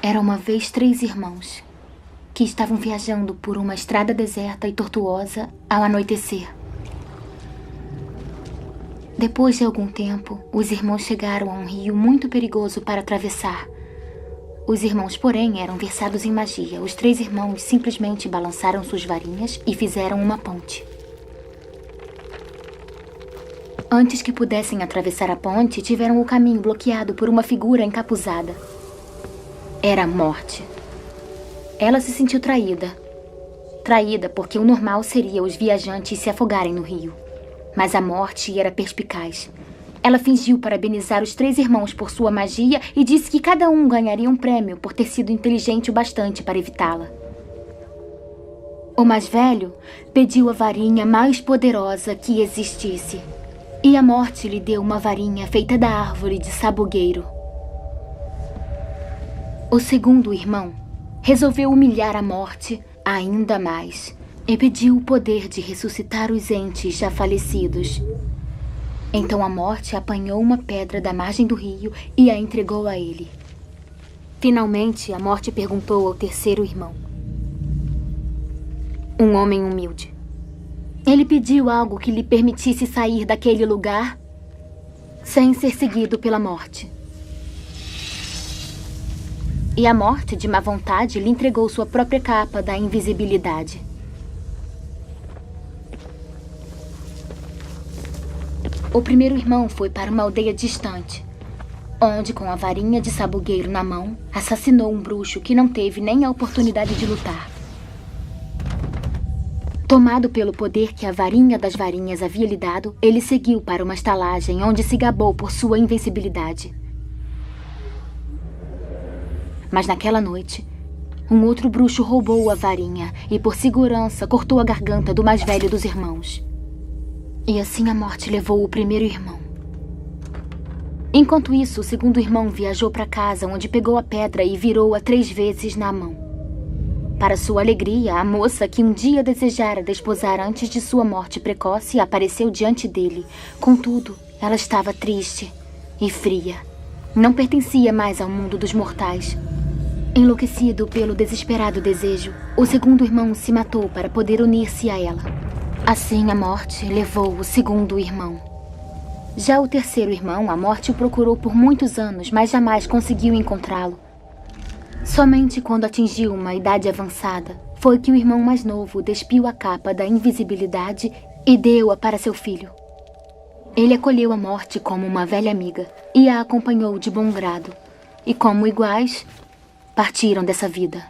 Era uma vez 3 irmãos que estavam viajando por uma estrada deserta e tortuosa ao anoitecer. Depois de algum tempo, os irmãos chegaram a um rio muito perigoso para atravessar. Os irmãos, porém, eram versados em magia. Os 3 irmãos simplesmente balançaram suas varinhas e fizeram uma ponte. Antes que pudessem atravessar a ponte, tiveram o caminho bloqueado por uma figura encapuzada. Era a Morte. Ela se sentiu traída. Traída porque o normal seria os viajantes se afogarem no rio. Mas a Morte era perspicaz. Ela fingiu parabenizar os 3 irmãos por sua magia e disse que cada um ganharia um prêmio por ter sido inteligente o bastante para evitá-la. O mais velho pediu a varinha mais poderosa que existisse. E a Morte lhe deu uma varinha feita da árvore de sabugueiro. O segundo irmão resolveu humilhar a Morte ainda mais e pediu o poder de ressuscitar os entes já falecidos. Então a Morte apanhou uma pedra da margem do rio e a entregou a ele. Finalmente, a Morte perguntou ao terceiro irmão, um homem humilde. Ele pediu algo que lhe permitisse sair daquele lugar sem ser seguido pela Morte. E a Morte, de má vontade, lhe entregou sua própria capa da invisibilidade. O primeiro irmão foi para uma aldeia distante, onde, com a varinha de sabugueiro na mão, assassinou um bruxo que não teve nem a oportunidade de lutar. Tomado pelo poder que a varinha das varinhas havia lhe dado, ele seguiu para uma estalagem onde se gabou por sua invencibilidade. Mas naquela noite, um outro bruxo roubou a varinha e, por segurança, cortou a garganta do mais velho dos irmãos. E assim a Morte levou o primeiro irmão. Enquanto isso, o segundo irmão viajou para casa, onde pegou a pedra e virou-a 3 vezes na mão. Para sua alegria, a moça que um dia desejara desposar antes de sua morte precoce apareceu diante dele. Contudo, ela estava triste e fria. Não pertencia mais ao mundo dos mortais. Enlouquecido pelo desesperado desejo, o segundo irmão se matou para poder unir-se a ela. Assim, a Morte levou o segundo irmão. Já o terceiro irmão, a Morte o procurou por muitos anos, mas jamais conseguiu encontrá-lo. Somente quando atingiu uma idade avançada, foi que o irmão mais novo despiu a capa da invisibilidade e deu-a para seu filho. Ele acolheu a Morte como uma velha amiga e a acompanhou de bom grado. E como iguais, partiram dessa vida.